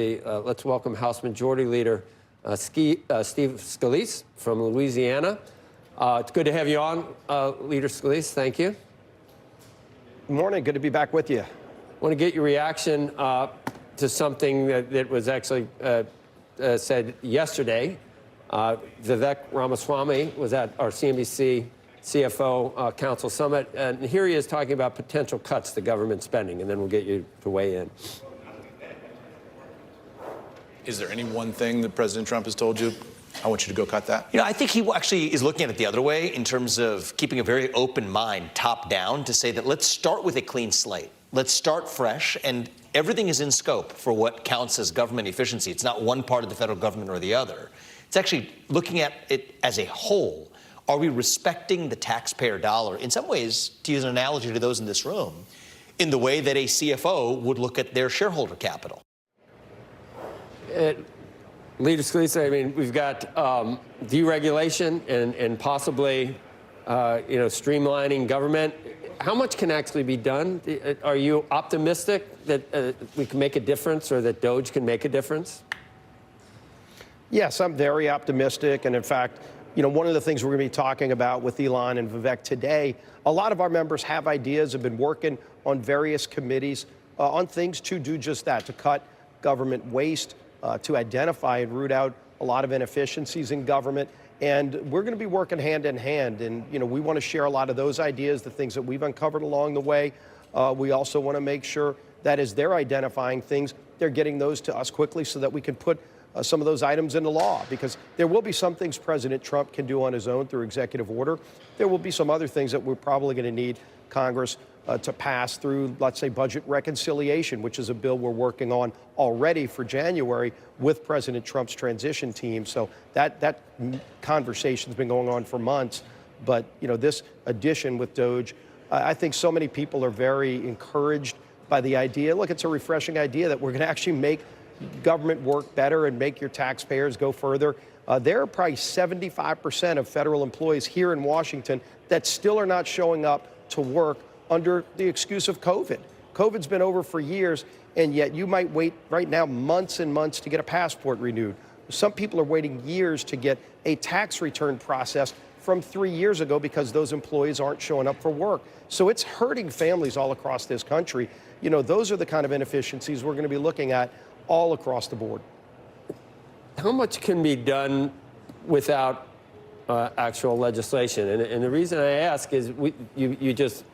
Let's welcome House Majority Leader Steve Scalise from Louisiana. It's good to have you on, Leader Scalise. Thank you. Good morning. Good to be back with you. I want to get your reaction to something that was actually said yesterday. Vivek Ramaswamy was at our CNBC CFO Council Summit, and here he is talking about potential cuts to government spending, and then we'll get you to weigh in. Is there any one thing that President Trump has told you, I want you to go cut that? You know, I think he actually is looking at it the other way in terms of keeping a very open mind, top down, to say that let's start with a clean slate. Let's start fresh, and everything is in scope for what counts as government efficiency. It's not one part of the federal government or the other. It's actually looking at it as a whole. Are we respecting the taxpayer dollar? In some ways, to use an analogy to those in this room, in the way that a CFO would look at their shareholder capital. Leader Scalise, I mean, we've got deregulation and possibly, streamlining government. How much can actually be done? Are you optimistic that we can make a difference, or that DOGE can make a difference? Yes, I'm very optimistic. And in fact, one of the things we're going to be talking about with Elon and Vivek today, a lot of our members have ideas, have been working on various committees on things to do just that, to cut government waste, to identify and root out a lot of inefficiencies in government. And we're going to be working hand in hand. And, we want to share a lot of those ideas, the things that we've uncovered along the way. We also want to make sure that as they're identifying things, they're getting those to us quickly so that we can put some of those items into law, because there will be some things President Trump can do on his own through executive order. There will be some other things that we're probably going to need Congress to pass through, let's say, budget reconciliation, which is a bill we're working on already for January with President Trump's transition team. So that conversation's been going on for months. But, this addition with DOGE, I think so many people are very encouraged by the idea. Look, it's a refreshing idea that we're going to actually make government work better and make your taxpayers go further. There are probably 75% of federal employees here in Washington that still are not showing up to work under the excuse of COVID. COVID's been over for years, and yet you might wait right now months and months to get a passport renewed. Some people are waiting years to get a tax return processed from 3 years ago because those employees aren't showing up for work. So it's hurting families all across this country. Those are the kind of inefficiencies we're going to be looking at all across the board. How much can be done without actual legislation? And the reason I ask is you just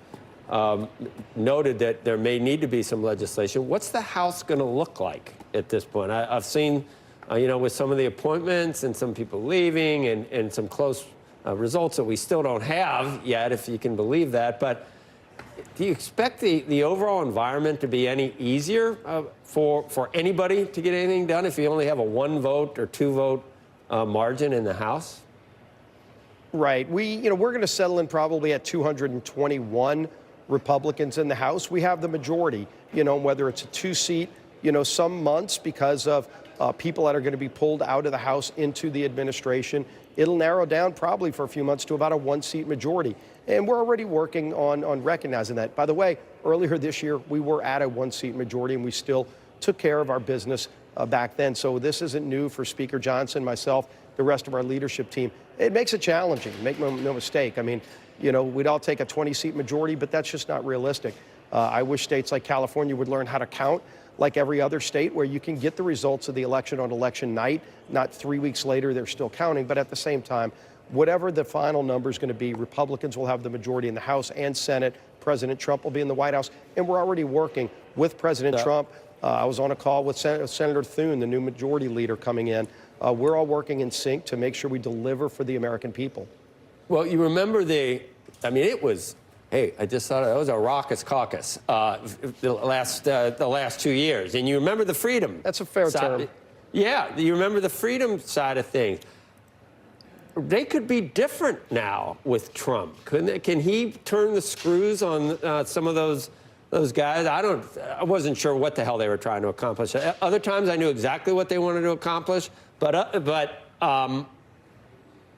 noted that there may need to be some legislation. What's the House going to look like at this point? I've seen, with some of the appointments and some people leaving and some close results that we still don't have yet, if you can believe that. But do you expect the overall environment to be any easier for anybody to get anything done if you only have a 1 vote or 2 vote margin in the House? Right. We're going to settle in probably at 221 Republicans in the House. We have the majority, whether it's a 2-seat, some months because of people that are going to be pulled out of the House into the administration. It'll narrow down probably for a few months to about a 1-seat majority. And we're already working on recognizing that. By the way, earlier this year, we were at a 1-seat majority, and we still took care of our business back then. So this isn't new for Speaker Johnson, myself, the rest of our leadership team. It makes it challenging, make no mistake. I mean, we'd all take a 20-seat majority, but that's just not realistic. I wish states like California would learn how to count like every other state, where you can get the results of the election on election night, not 3 weeks later they're still counting. But at the same time, whatever the final number is going to be, Republicans will have the majority in the House and Senate. President Trump will be in the White House. And we're already working with President Trump. I was on a call with Senator Thune, the new majority leader coming in. We're all working in sync to make sure we deliver for the American people. Well, you remember it was, hey, I just thought it was a raucous caucus the last 2 years. And you remember the freedom. That's a fair term. Yeah, you remember the freedom side of things. They could be different now with Trump, couldn't they? Can he turn the screws on some of those guys? I wasn't sure what the hell they were trying to accomplish. Other times I knew exactly what they wanted to accomplish, but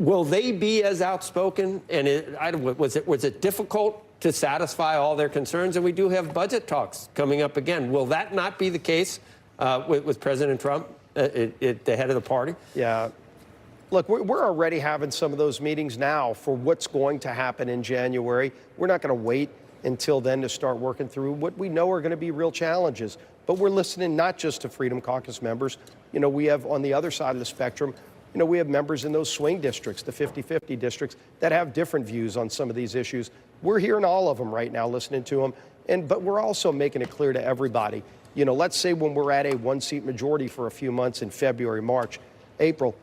will they be as outspoken? And was it difficult to satisfy all their concerns? And we do have budget talks coming up again. Will that not be the case with President Trump at the head of the party? Yeah. Look, we're already having some of those meetings now for what's going to happen in January. We're not going to wait until then to start working through what we know are going to be real challenges. But we're listening not just to Freedom Caucus members. You know, we have on the other side of the spectrum, you know, we have members in those swing districts, the 50-50 districts, that have different views on some of these issues. We're hearing all of them right now, listening to them. But we're also making it clear to everybody, you know, let's say when we're at a one-seat majority for a few months in February, March, April,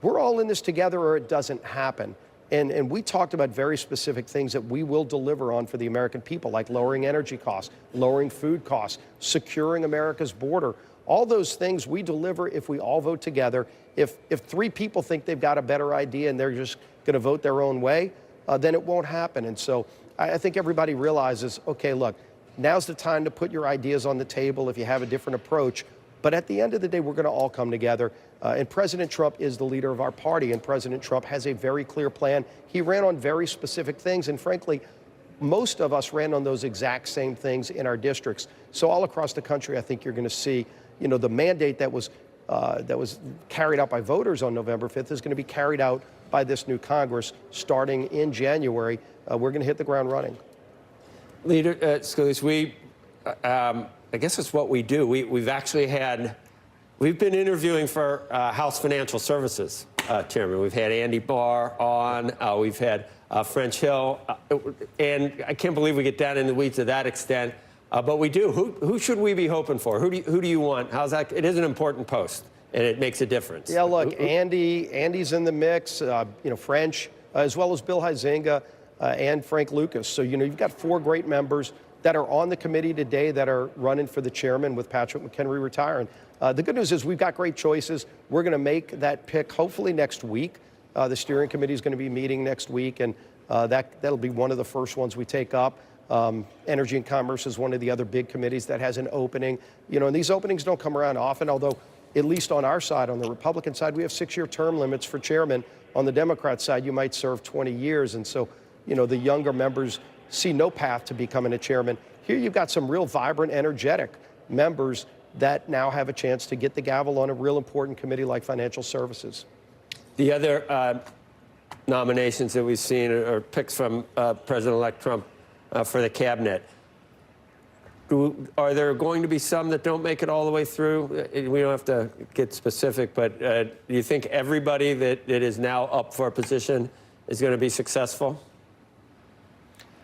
we're all in this together or it doesn't happen. And we talked about very specific things that we will deliver on for the American people, like lowering energy costs, lowering food costs, securing America's border. All those things we deliver if we all vote together. If three people think they've got a better idea and they're just going to vote their own way, then it won't happen. And so I think everybody realizes, okay, look, now's the time to put your ideas on the table if you have a different approach. But at the end of the day, we're going to all come together. And President Trump is the leader of our party, and President Trump has a very clear plan. He ran on very specific things, and frankly, most of us ran on those exact same things in our districts. So all across the country, I think you're going to see, you know, the mandate that was carried out by voters on November 5th is going to be carried out by this new Congress starting in January. We're going to hit the ground running. Leader Scalise, I guess it's what we do. We've been interviewing for House Financial Services Chairman. We've had Andy Barr on. We've had French Hill, and I can't believe we get down in the weeds to that extent. But we do. Who should we be hoping for? Who do you want? How's that? It is an important post, and it makes a difference. Yeah, look, Andy's in the mix. You know, French, as well as Bill Huizenga and Frank Lucas. So you know, you've got four great members that are on the committee today that are running for the chairman with Patrick McHenry retiring. The good news is we've got great choices. We're going to make that pick hopefully next week. The steering committee is going to be meeting next week, and that'll be one of the first ones we take up. Energy and Commerce is one of the other big committees that has an opening. You know, and these openings don't come around often, although at least on our side, on the Republican side, we have 6-year term limits for chairman. On the Democrat side, you might serve 20 years. And so, you know, the younger members see no path to becoming a chairman. Here you've got some real vibrant, energetic members that now have a chance to get the gavel on a real important committee like Financial Services. The other nominations that we've seen are picks from President-elect Trump for the cabinet. Are there going to be some that don't make it all the way through? We don't have to get specific, but do you think everybody that is now up for a position is going to be successful?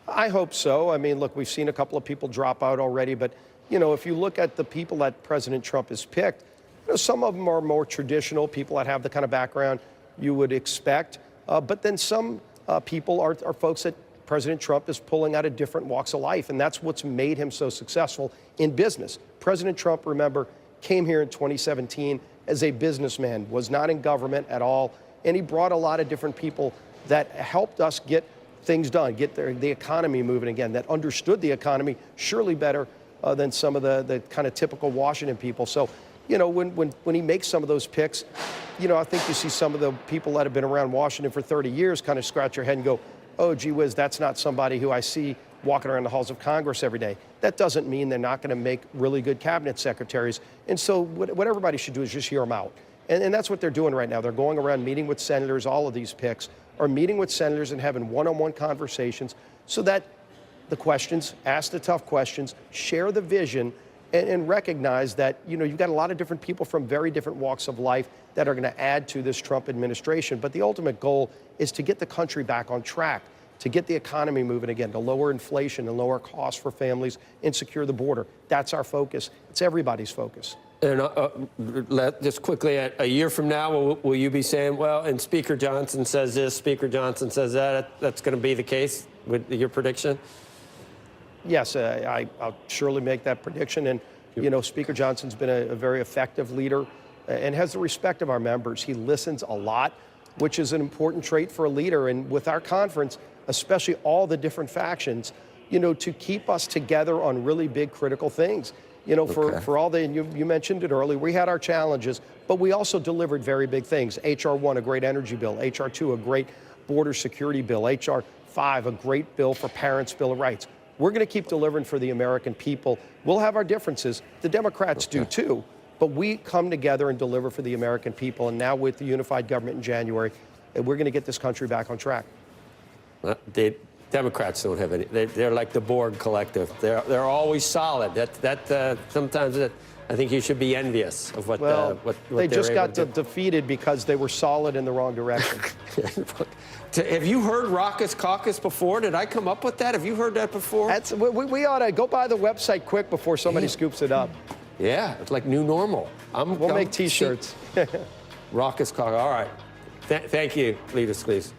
I hope so. I mean, look, we've seen a couple of people drop out already, but, you know, if you look at the people that President Trump has picked, you know, some of them are more traditional, people that have the kind of background you would expect, but then some people are folks that President Trump is pulling out of different walks of life, and that's what's made him so successful in business. President Trump, remember, came here in 2017 as a businessman, was not in government at all, and he brought a lot of different people that helped us get things done, get the economy moving again, that understood the economy surely better than some of the kind of typical Washington people. So, you know, when he makes some of those picks, you know, I think you see some of the people that have been around Washington for 30 years kind of scratch their head and go, oh, gee whiz, that's not somebody who I see walking around the halls of Congress every day. That doesn't mean they're not going to make really good cabinet secretaries. And so what everybody should do is just hear them out. And that's what they're doing right now. They're going around meeting with senators. All of these picks are meeting with senators and having one-on-one conversations so that the questions, ask the tough questions, share the vision, and recognize that, you know, you've got a lot of different people from very different walks of life that are going to add to this Trump administration. But the ultimate goal is to get the country back on track, to get the economy moving again, to lower inflation and lower costs for families and secure the border. That's our focus. It's everybody's focus. And just quickly, a year from now, will you be saying, well, and Speaker Johnson says this, Speaker Johnson says that? That's going to be the case with your prediction? Yes, I'll surely make that prediction. And, you know, Speaker Johnson's been a very effective leader and has the respect of our members. He listens a lot, which is an important trait for a leader. And with our conference, especially all the different factions, you know, to keep us together on really big critical things. You know, for all the, you mentioned it earlier, we had our challenges, but we also delivered very big things. H.R. 1, a great energy bill. H.R. 2, a great border security bill. H.R. 5, a great bill for parents' Bill of Rights. We're going to keep delivering for the American people. We'll have our differences. The Democrats do too. But we come together and deliver for the American people. And now with the unified government in January, we're going to get this country back on track. The Democrats don't have any. They're like the Borg collective. They're always solid. Sometimes I think you should be envious of what. What they just got to defeated because they were solid in the wrong direction. Have you heard Raucous Caucus before? Did I come up with that? Have you heard that before? We ought to go by the website quick before somebody scoops it up. Yeah, it's like new normal. We'll make T-shirts. Raucous Caucus. All right. Thank you, Leader Scalise.